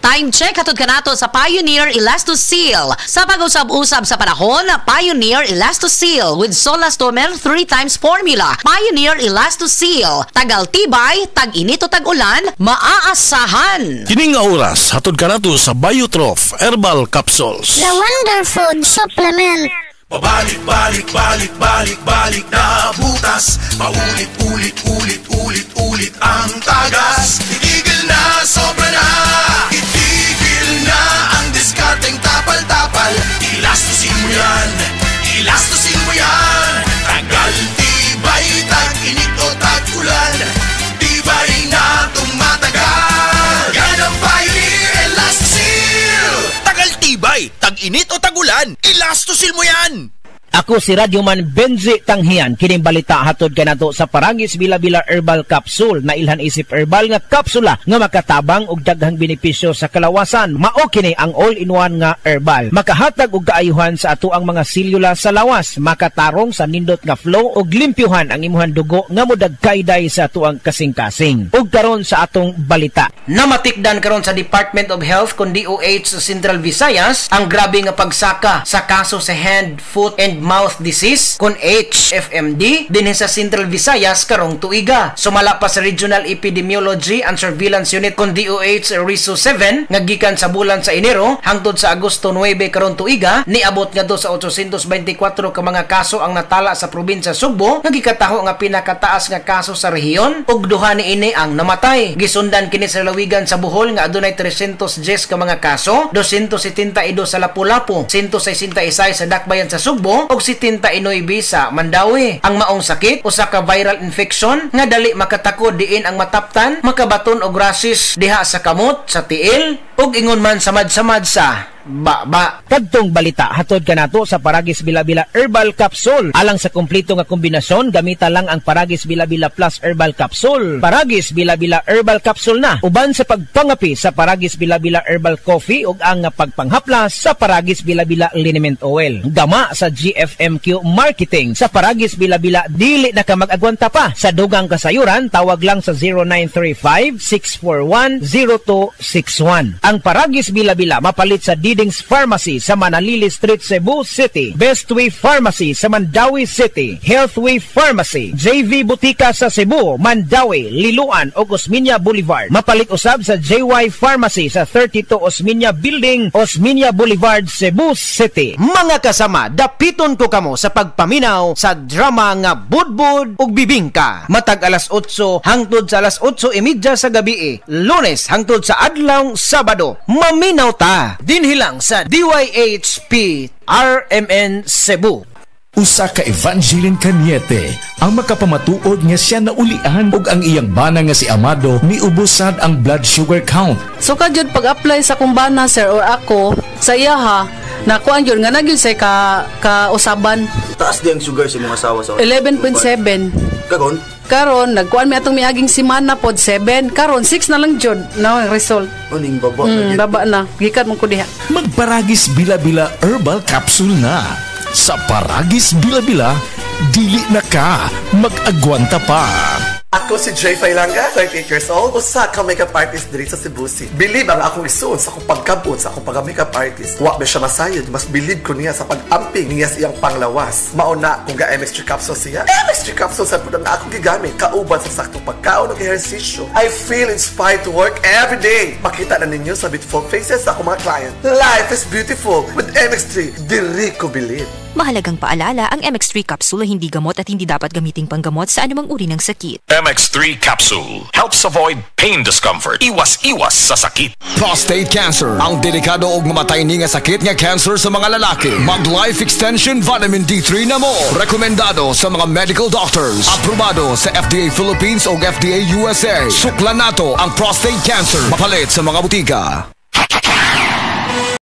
Time check hatod kanato sa Pioneer Elastoseal. Sa pag-usab-usab sa panahon, Pioneer Elastoseal with Solastomer 3 times formula. Pioneer Elastoseal. Tagal tibay, tag-init o tag-ulan, maaasahan. Kining nga oras hatod kanato sa Biotrof Herbal Capsules. The Wonder Food Supplement. Pabalik na butas. Paulit-ulit ang tagas. Itigil na, sobra na. Itigil na ang diskarteng tapal-tapal. Ilastusin mo yan. Tagal, tibay, tag-init o tag-ulan. Tibay na tumatagal. Yan ang Pioneer Elastoseal. Tagal, tibay, tag-init o tag-ulan. Elastoseal mo yan. Ako si Radyoman Benji Tanghian. Kining balita hatod kanato sa Paragis Bila-Bila Herbal Capsule na ilhan isip herbal nga kapsula nga makatabang og daghang benepisyo sa kalawasan. Mao kini ang all-in-one nga herbal. Makahatag og kaayuhan sa ato ang mga selula sa lawas, makatarong sa nindot nga flow og limpyuhan ang imuhang dugo nga modagkayday sa ato ang kasing-kasing. Ug karon sa atong balita. Namatikdan karon sa Department of Health kun DOH sa Central Visayas ang grabe nga pagsaka sa kaso sa hand, foot and mouth disease kun HFMD dinhi sa Central Visayas karong tuiga. Sumala pa sa Regional Epidemiology and Surveillance Unit kun DOH RISU 7 nga gikan sa bulan sa Enero hangtod sa Agosto 9 karong tuiga, niabot nga do sa 824 ka mga kaso ang natala sa probinsya Sugbo nga gikataho nga pinakataas nga kaso sa rehiyon ug duha niini ang namatay. Gisundan kini sa lawigan sa Bohol nga adunay 310 ka mga kaso, 272 sa Lapu-Lapu, 166 sa Dakbayan sa Sugbo og 79 sa Mandawi. Ang maong sakit usa ka viral infection nga dali makatakod diin ang mataptan, makabaton og rashes diha sa kamot, sa tiil ug ingon man samad-samad sa baba. Kadtong balita hatod kanato sa Paragis Bila-Bila Herbal Capsule. Alang sa kumpleto nga kombinasyon, gamita lang ang Paragis Bila-Bila Plus Herbal Capsule. Paragis Bila-Bila Herbal Capsule na uban sa pagpangapi sa Paragis Bila-Bila Herbal Coffee ug ang pagpanghaplas sa Paragis Bila-Bila Liniment Oil. Gama sa GFMQ Marketing. Sa Paragis Bila-Bila dili na ka mag-agwanta pa. Sa dugang kasayuran tawag lang sa 0935-641-0261. Ang Paragis Bila-Bila mapalit sa Diding's Pharmacy sa Manalili Street, Cebu City, Bestway Pharmacy sa Mandawi City, Healthway Pharmacy, JV Butika sa Cebu, Mandawi, Liloan o Osmeña Boulevard. Mapalit usab sa JY Pharmacy sa 32 Osmeña Building, Osmeña Boulevard, Cebu City. Mga kasama, dapiton ko kamo sa pagpaminaw sa drama nga Budbud ug Bibingka. Matag alas 8 hangtod sa alas 8:30 sa gabi, Lunes hangtod sa adlaw Sabado. Maminaw ta dinhi lang sa DYHP RMN Cebu. Usa ka Evangeline Cañete ang makapamatuod nga siya naulian ug ang iyang bana nga si Amado niubusad ang blood sugar count. So kadyod pag-apply sa kumbana sir or ako sa iya ha, nakuan yun nga nagyud say ka usaban. Taas di ang sugar sa mga asawa sa 11.7. Karon nagkuan mi atong miaging semana pod 7, karon 6 na lang jud na ang result. Uning baba baba na gikat mo ko diha. Magparagis Bila-Bila Herbal Capsule na. Sa Paragis Bila-Bila dili na ka mag-agwanta pa. Ako si Jay Failanga, 38 years old, usa ka makeup artist diri sa Cebu City. Believe ang akong isuon sa akong pagkabot sa akong pagka-makeup artist. Wa ba siya masayod, mas believe ko niya sa pag-amping niya sa iyang panglawas. Mauna kung ga MX3 capsule siya. MX3 capsule sa pudang na akong gigamit, kauban sa saktong pagkaon ng ehersisyo. I feel inspired to work every day. Makita na ninyo sa beautiful faces sa akong mga client. Life is beautiful with MX3. Diri ko believe. Mahalagang paalala, ang MX3 capsule hindi gamot at hindi dapat gamiting panggamot sa anumang uri ng sakit. MX3 capsule helps avoid pain discomfort. Iwas sa sakit. Prostate cancer, ang delikado ug mamatay ni nga sakit nga cancer sa mga lalaki. Mag life extension vitamin D3 na mo. Rekomendado sa mga medical doctors. Aprobado sa FDA Philippines ug FDA USA. Suklan nato ang prostate cancer. Mapalit sa mga butika.